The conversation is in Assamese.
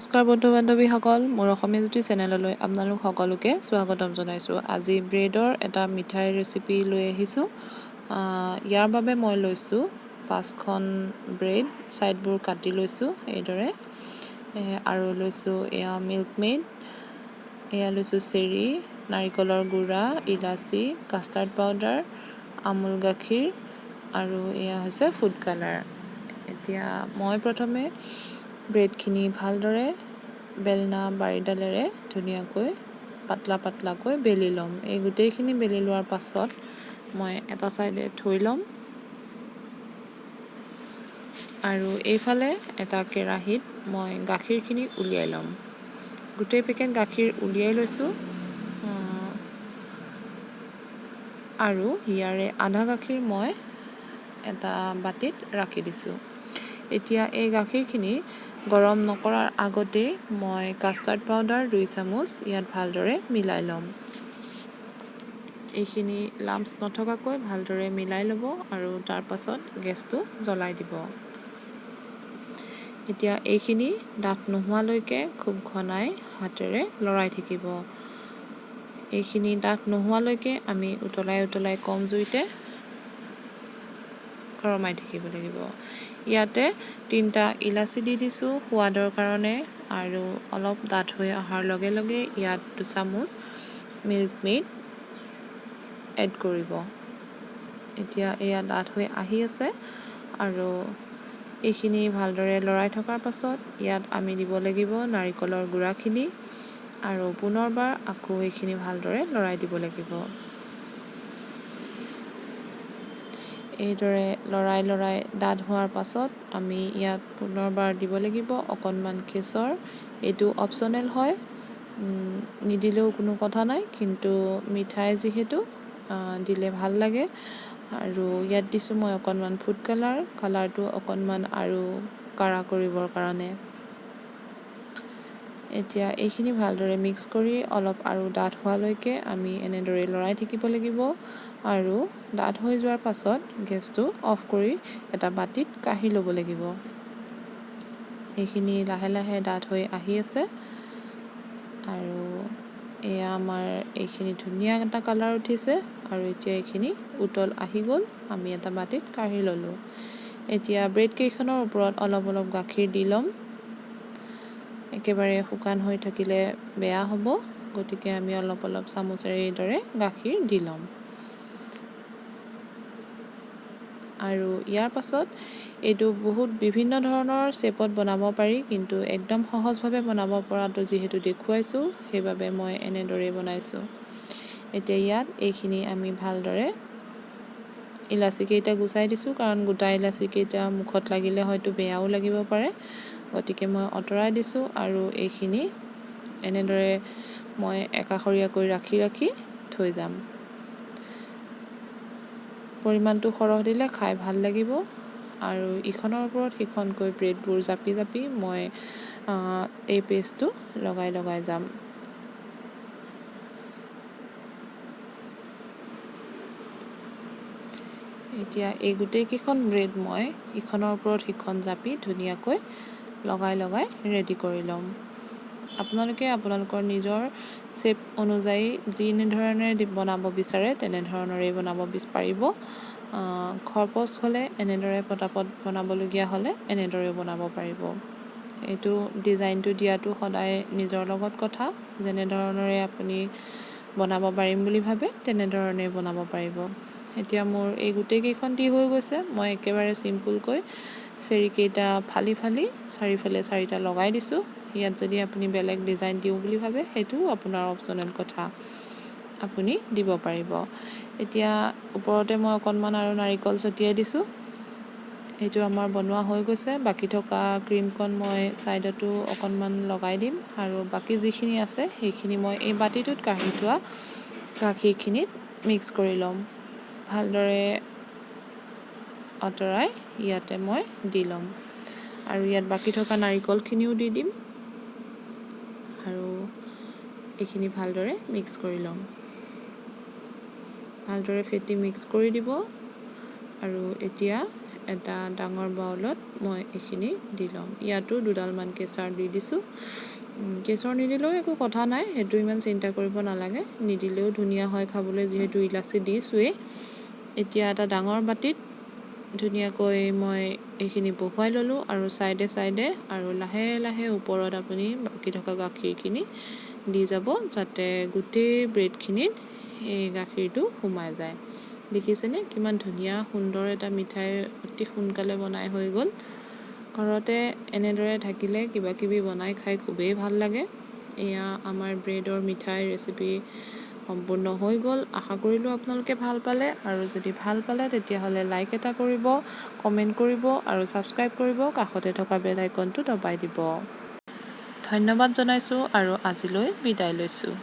নমস্কাৰ বন্ধু বান্ধৱীসকল, মোৰ অসমীয়া জ্যোতি চেনেললৈ আপোনালোক সকলোকে স্বাগতম জনাইছোঁ। আজি ব্ৰেডৰ এটা মিঠাই ৰেচিপি লৈ আহিছোঁ। ইয়াৰ বাবে মই লৈছোঁ 5খন ব্ৰেড, ছাইডবোৰ কাটি লৈছোঁ এইদৰে। আৰু লৈছোঁ এয়া মিল্ক মেইড, এয়া লৈছোঁ চেৰি, নাৰিকলৰ গুড়া, ইলাচি, কাষ্টাৰ্ড পাউডাৰ, আমুল গাখীৰ আৰু এয়া হৈছে ফুড কালাৰ। এতিয়া মই প্ৰথমে ব্ৰেডখিনি ভালদৰে বেলনা বাৰীডালেৰে ধুনীয়াকৈ পাতলা পাতলাকৈ বেলি ল'ম। এই গোটেইখিনি বেলি লোৱাৰ পাছত মই এটা ছাইডে থৈ ল'ম আৰু এইফালে এটা কেৰাহীত মই গাখীৰখিনি উলিয়াই ল'ম। গোটেই পেকেট গাখীৰ উলিয়াই লৈছোঁ আৰু ইয়াৰে আধা গাখীৰ মই এটা বাতিত ৰাখি দিছোঁ। এতিয়া এই গাখীৰখিনি গৰম নকৰাৰ আগতেই মই কাষ্টাৰ্ড পাউডাৰ 2 চামুচ ইয়াত ভালদৰে মিলাই ল'ম। এইখিনি লাম্পছ নথকাকৈ ভালদৰে মিলাই ল'ব আৰু তাৰ পাছত গেছটো জ্বলাই দিব। এতিয়া এইখিনি ডাঠ নোহোৱালৈকে খুব ঘনাই হাতেৰে লৰাই থাকিব। এইখিনি ডাঠ নোহোৱালৈকে আমি উতলাই কম জুইতে গৰমাই থাকিব লাগিব। ইয়াতে 3টা ইলাচি দি দিছোঁ সোৱাদৰ কাৰণে আৰু অলপ ডাঠ হৈ অহাৰ লগে লগে ইয়াত 2 চামুচ মিল্ক মেইড এড কৰিব। এতিয়া এয়া ডাঠ হৈ আহি আছে আৰু এইখিনি ভালদৰে লৰাই থকাৰ পাছত ইয়াত আমি দিব লাগিব নাৰিকলৰ গুড়াখিনি আৰু পুনৰবাৰ আকৌ এইখিনি ভালদৰে লৰাই দিব লাগিব। এইদৰে লৰাই ডাঠ হোৱাৰ পাছত আমি ইয়াত পুনৰবাৰ দিব লাগিব অকণমান কেশৰ। এইটো অপশ্যনেল হয়, নিদিলেও কোনো কথা নাই, কিন্তু মিঠাই যিহেতু দিলে ভাল লাগে। আৰু ইয়াত দিছোঁ মই অকণমান ফুড কালাৰটো অকণমান আৰু কাঢ়া কৰিবৰ কাৰণে। এতিয়া এইখিনি ভালদৰে মিক্স কৰি অলপ আৰু ডাঠ হোৱালৈকে আমি এনেদৰে লৰাই থাকিব লাগিব আৰু ডাঠ হৈ যোৱাৰ পাছত গেছটো অফ কৰি এটা বাতিত কাঢ়ি ল'ব লাগিব। এইখিনি লাহে লাহে ডাঠ হৈ আহি আছে আৰু এয়া আমাৰ এইখিনি ধুনীয়া এটা কালাৰ উঠিছে আৰু এতিয়া এইখিনি উতল আহি গ'ল, আমি এটা বাতিত কাঢ়ি ল'লোঁ। এতিয়া ব্ৰেড কেইখনৰ ওপৰত অলপ গাখীৰ দি ল'ম। একেবাৰে শুকান হৈ থাকিলে বেয়া হ'ব, গতিকে আমি অলপ চামুচেৰে এইদৰে গাখীৰ দি ল'ম। আৰু ইয়াৰ পাছত এইটো বহুত বিভিন্ন ধৰণৰ শ্বেপত বনাব পাৰি, কিন্তু একদম সহজভাৱে বনাব পৰাটো যিহেতু দেখুৱাইছোঁ সেইবাবে মই এনেদৰেই বনাইছোঁ। এতিয়া ইয়াত এইখিনি আমি ভালদৰে ইলাচিকেইটা গুচাই দিছোঁ, কাৰণ গোটা ইলাচিকেইটা মুখত লাগিলে হয়তো বেয়াও লাগিব পাৰে, গতিকে মই আঁতৰাই দিছোঁ আৰু এইখিনি এনেদৰে মই একাষৰীয়াকৈ ৰাখি থৈ যাম। পৰিমাণটো সৰহ দিলে খাই ভাল লাগিব আৰু ইখনৰ ওপৰত সিখনকৈ ব্ৰেডবোৰ জাপি মই এই পেষ্টটো লগাই যাম। এতিয়া এই গোটেইকেইখন ব্ৰেড মই ইখনৰ ওপৰত সিখন জাপি ধুনীয়াকৈ লগাই ৰেডি কৰি ল'ম। আপোনালোকে আপোনালোকৰ নিজৰ শ্বেপ অনুযায়ী যেনেধৰণে বনাব বিচাৰে তেনেধৰণৰেই বনাব পাৰিব। খৰপচ হ'লে এনেদৰে পটাপট বনাবলগীয়া হ'লে এনেদৰেও বনাব পাৰিব। এইটো ডিজাইনটো দিয়াটো সদায় নিজৰ লগত কথা, যেনেধৰণৰে আপুনি বনাব পাৰিম বুলি ভাবে তেনেধৰণে বনাব পাৰিব। এতিয়া মোৰ এই গোটেইকেইখন দি হৈ গৈছে, মই একেবাৰে চিম্পুলকৈ চেৰিকেইটা ফালি চাৰিওফালে 4টা লগাই দিছোঁ। ইয়াত যদি আপুনি বেলেগ ডিজাইন দিওঁ বুলি ভাবে সেইটোও আপোনাৰ অপশ্যনেল কথা, আপুনি দিব পাৰিব। এতিয়া ওপৰতে মই অকণমান আৰু নাৰিকল ছটিয়াই দিছোঁ। এইটো আমাৰ বনোৱা হৈ গৈছে, বাকী থকা ক্ৰীমকণ মই ছাইডতো অকণমান লগাই দিম আৰু বাকী যিখিনি আছে সেইখিনি মই এই বাতিটোত কাঢ়ি থোৱা গাখীৰখিনিত মিক্স কৰি ল'ম। ভালদৰে আঁতৰাই ইয়াতে মই দি ল'ম আৰু ইয়াত বাকী থকা নাৰিকলখিনিও দি দিম আৰু এইখিনি ভালদৰে মিক্স কৰি ল'ম। ভালদৰে ফেটি মিক্স কৰি দিব আৰু এতিয়া এটা ডাঙৰ বাউলত মই এইখিনি দি ল'ম। ইয়াতো দুডালমান কেশৰ দি দিছোঁ। কেশৰ নিদিলেও একো কথা নাই, সেইটো ইমান চিন্তা কৰিব নালাগে, নিদিলেও ধুনীয়া হয় খাবলৈ, যিহেতু ইলাচি দিছোঁৱেই। এতিয়া এটা ডাঙৰ বাটিত ধুনীয়াকৈ মই এইখিনি বহুৱাই ল'লোঁ আৰু ছাইডে ছাইডে আৰু লাহে লাহে ওপৰত আপুনি বাকী থকা গাখীৰখিনি দি যাব, যাতে গোটেই ব্ৰেডখিনিত এই গাখীৰটো সোমাই যায়। দেখিছেনে কিমান ধুনীয়া সুন্দৰ এটা মিঠাই অতি সোনকালে বনাই হৈ গ'ল। ঘৰতে এনেদৰে থাকিলে কিবা কিবি বনাই খাই খুবেই ভাল লাগে। এয়া আমাৰ ব্ৰেডৰ মিঠাই ৰেচিপি সম্পূৰ্ণ হৈ গ'ল। আশা কৰিলোঁ আপোনালোকে ভাল পালে, আৰু যদি ভাল পালে তেতিয়াহ'লে লাইক এটা কৰিব, কমেণ্ট কৰিব আৰু ছাবস্ক্ৰাইব কৰিব, কাষতে থকা বেল আইকনটো দবাই দিব। ধন্যবাদ জনাইছোঁ আৰু আজিলৈ বিদায় লৈছোঁ।